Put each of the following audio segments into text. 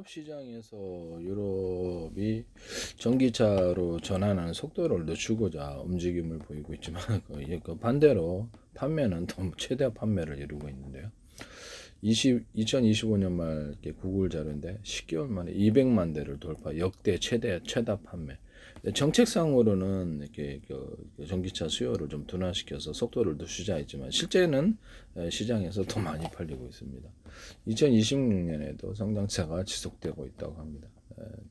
유럽 시장에서 유럽이 전기차로 전환하는 속도를 늦추고자 움직임을 보이고 있지만 그 반대로 판매는 더 최대 판매를 이루고 있는데요. 2025년 말 구글 자료인데 10개월 만에 200만 대를 돌파, 역대 최다 판매. 정책상으로는 이렇게 전기차 수요를 좀 둔화시켜서 속도를 늦추자 했지만 실제는 시장에서 더 많이 팔리고 있습니다. 2026년에도 성장세가 지속되고 있다고 합니다.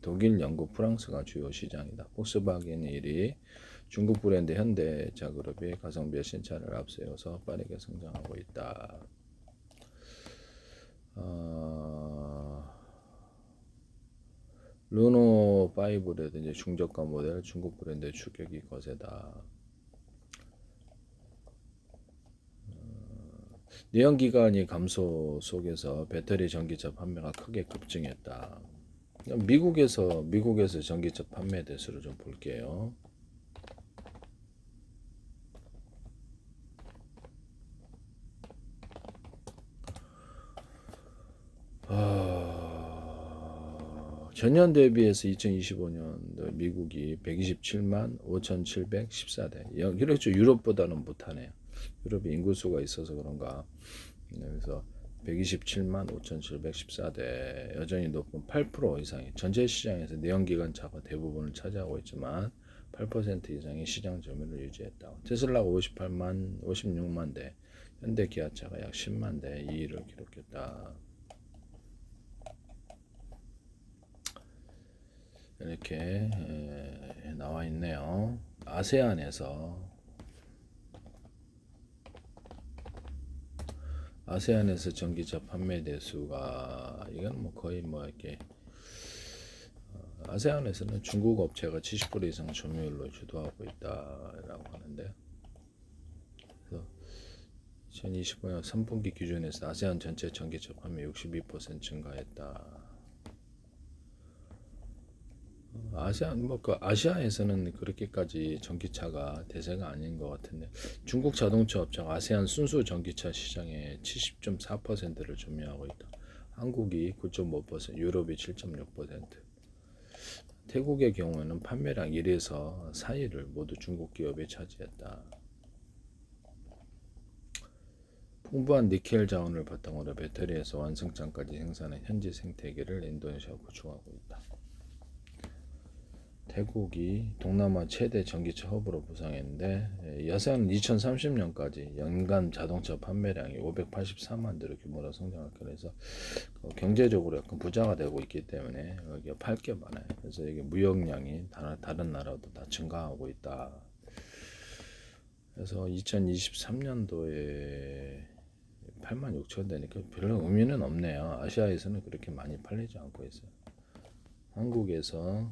독일, 영국, 프랑스가 주요 시장이다. 폭스바겐이 1위, 중국 브랜드 현대자그룹이 가성비 신차를 앞세워서 빠르게 성장하고 있다. 르노 5라든지 중저가 모델 중국 브랜드의 추격이 거세다. 내연기관이 감소 속에서 배터리 전기차 판매가 크게 급증했다. 미국에서 전기차 판매 대수를 좀 볼게요. 전년 대비해서 2025년도 미국이 127만 5,714대. 그렇죠. 유럽보다는 못하네요. 유럽이 인구수가 있어서 그런가. 그래서 127만 5,714대 여전히 높은 8% 이상이 전체 시장에서 내연기관차가 대부분을 차지하고 있지만 8% 이상의 시장 점유율을 유지했다. 테슬라가 56만 대, 현대 기아차가 약 10만 대 2위를 기록했다. 이렇게 나와 있네요. 아세안에서 전기차 판매 대수가 이건 뭐 거의 뭐 이렇게 아세안에서는 중국 업체가 70% 이상 점유율로 주도하고 있다라고 하는데, 그래서 2025년 3분기 기준에서 아세안 전체 전기차 판매 62% 증가했다. 아시아에서는 그렇게까지 전기차가 대세가 아닌 것 같은데, 중국 자동차 업체가 아세안 순수 전기차 시장의 70.4%를 점유하고 있다. 한국이 9.5%, 유럽이 7.6%. 태국의 경우에는 판매량 1에서 4위를 모두 중국 기업이 차지했다. 풍부한 니켈 자원을 바탕으로 배터리에서 완성차까지 생산한 현지 생태계를 인도네시아가 구축하고 있다. 태국이 동남아 최대 전기차 허브로 부상했는데, 야세안은 2030년까지 연간 자동차 판매량이 584만 대로 규모로 성장할 거라서 경제적으로 약간 부자가 되고 있기 때문에 여기가 팔 게 많아요. 그래서 이게 무역량이 다른 나라도 다 증가하고 있다. 그래서 2023년도에 8만 6천 대니까 별로 의미는 없네요. 아시아에서는 그렇게 많이 팔리지 않고 있어요. 한국에서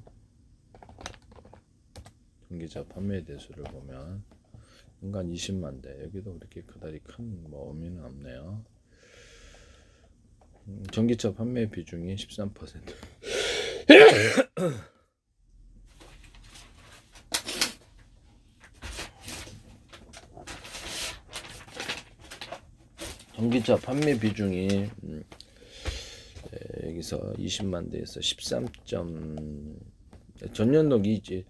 전기차 판매 대수를 보면 연간 20만 대, 여기도 그렇게 그다지 큰 뭐 의미는 없네요. 전기차 판매 비중이 13%. 전기차 판매 비중이 여기서 20만 대에서 13. 전년도기 이제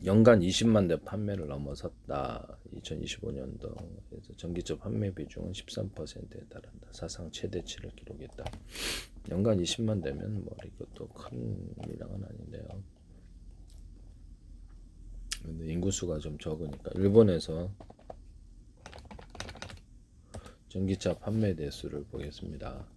연간 20만 대 판매를 넘어섰다. 2025년도. 그래서 전기차 판매 비중은 13%에 달한다. 사상 최대치를 기록했다. 연간 20만 대면 뭐 이것도 큰 물량은 아닌데요. 근데 인구수가 좀 적으니까 일본에서 전기차 판매 대수를 보겠습니다.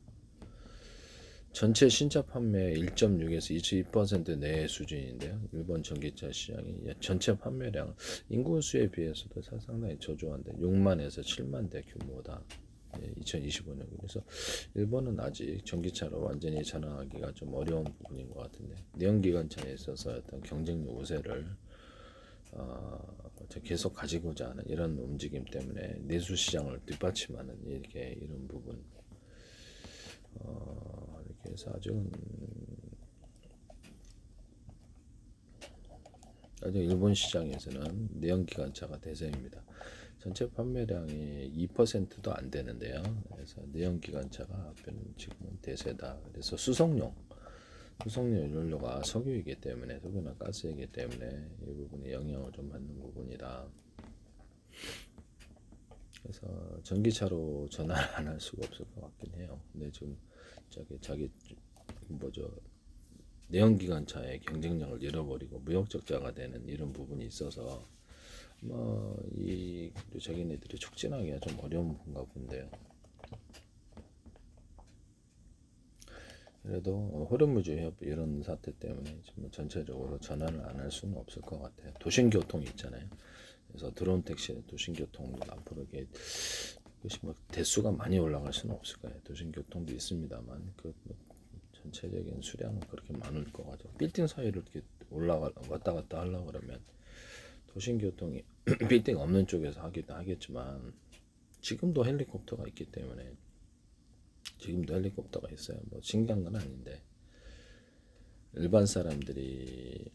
전체 신차 판매 1.6에서 22% 내외 수준인데요. 일본 전기차 시장이 전체 판매량 인구수에 비해서도 상당히 저조한데 6만에서 7만 대 규모다. 2025년. 그래서 일본은 아직 전기차로 완전히 전환하기가 좀 어려운 부분인 것 같은데, 내연기관차에 있어서 어떤 경쟁력 우세를 계속 가지고자 하는 이런 움직임 때문에 내수 시장을 뒷받침하는 이런 부분. 이렇게 해서 아주 일본 시장에서는 내연기관차가 대세입니다. 전체 판매량이 2%도 안 되는데요. 그래서 내연기관차가 지금은 대세다. 그래서 수송용 연료가 석유이기 때문에, 석유나 가스이기 때문에 이 부분이 영향을 좀 받는 부분이다. 그래서 전기차로 전환을 안 할 수가 없을 것 같긴 해요. 근데 지금 자기 내연기관차의 경쟁력을 잃어버리고 무역적자가 되는 이런 부분이 있어서 이 자기네들이 촉진하기가 좀 어려운 건가 본데요. 그래도 호르무즈 협 이런 사태 때문에 지금 전체적으로 전환을 안 할 수는 없을 것 같아요. 도심교통이 있잖아요. 그래서 드론 택시, 도심교통도 앞으로 이게 대수가 많이 올라갈 수는 없을 거예요. 도심교통도 있습니다만 전체적인 수량은 그렇게 많을 것 같아요. 빌딩 사이를 이렇게 왔다 갔다 하려고 그러면 도심교통이 빌딩 없는 쪽에서 하기도 하겠지만 지금도 헬리콥터가 있기 때문에 지금도 헬리콥터가 있어요. 뭐 신기한 건 아닌데 일반 사람들이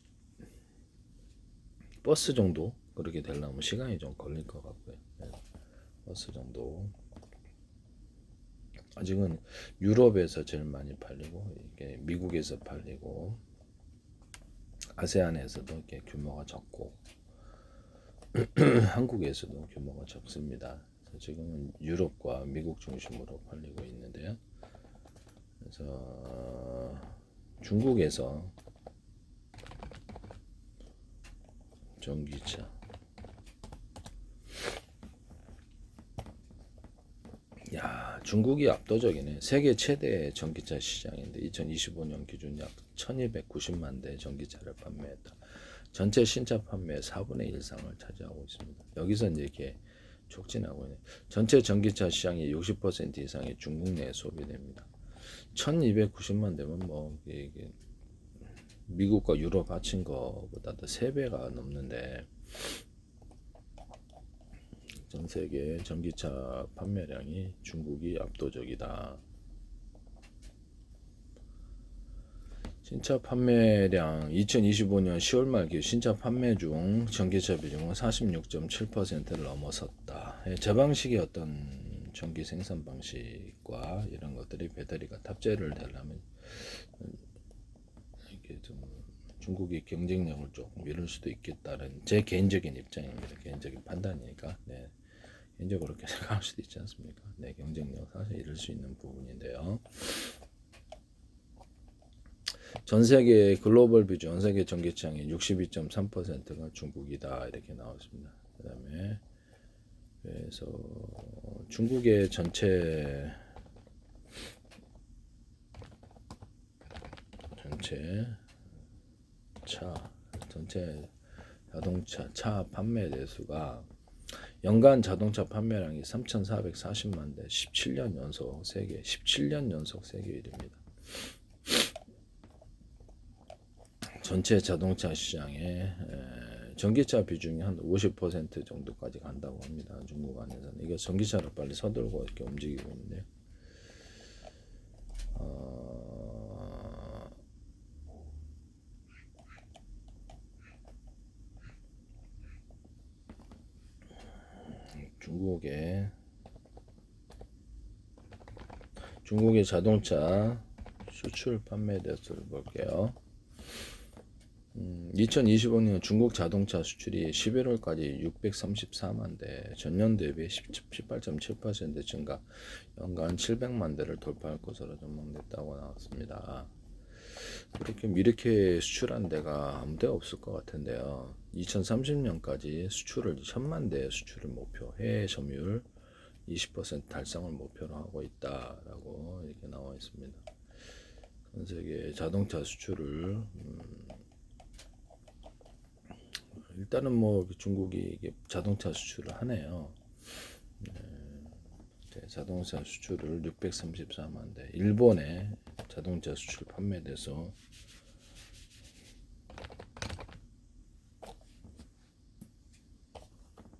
버스 정도 그렇게 되려면 시간이 좀 걸릴 것 같고요. 버스 정도 아직은 유럽에서 제일 많이 팔리고 이게 미국에서 팔리고 아세안에서도 이렇게 규모가 적고 한국에서도 규모가 적습니다. 그래서 지금은 유럽과 미국 중심으로 팔리고 있는데요. 그래서 중국에서 전기차 중국이 압도적이네. 세계 최대 전기차 시장인데 2025년 기준 약 1290만 대 전기차를 판매했다. 전체 신차 판매의 4분의 1 이상을 차지하고 있습니다. 여기서 이제 이렇게 촉진하고 있네. 전체 전기차 시장의 60% 이상이 중국 내에 소비됩니다. 1290만 대면 이게 미국과 유럽 합친 거보다도 3배가 넘는데 전 세계 전기차 판매량이 중국이 압도적이다. 신차 판매량 2025년 10월 말 기준 신차 판매 중 전기차 비중은 46.7%를 넘어섰다. 제 방식의 어떤 전기 생산 방식과 이런 것들이 배터리가 탑재를 되려면 이렇게 좀 중국의 경쟁력을 조금 잃을 수도 있겠다는 제 개인적인 입장입니다. 개인적인 판단이니까. 네. 개인적으로 그렇게 생각할 수도 있지 않습니까? 네, 경쟁력 사실 잃을 수 있는 부분인데요. 전 세계 글로벌 비중, 전 세계 전기차의 62.3%가 중국이다 이렇게 나왔습니다. 그다음에 그래서 중국의 전체 자동차 차 판매 대수가 연간 자동차 판매량이 3,440만 대, 17년 연속 세계 1위입니다. 전체 자동차 시장에 전기차 비중이 한 50% 정도까지 간다고 합니다. 중국 안에서는 이게 전기차를 빨리 서둘고 이렇게 움직이고 있는데 중국의 자동차 수출 판매 대수를 볼게요. 2025년 중국 자동차 수출이 11월까지 634만 대, 전년 대비 18.7% 증가, 연간 700만 대를 돌파할 것으로 전망됐다고 나왔습니다. 이렇게 수출한 데가 아무 데 없을 것 같은데요. 2030년까지 수출을 1000만 대 수출을 목표, 해외 점유율 20% 달성을 목표로 하고 있다라고 이렇게 나와 있습니다. 전 세계 자동차 수출을 일단은 중국이 자동차 수출을 하네요. 자동차 수출을 634만 대. 일본의 자동차 수출 판매돼서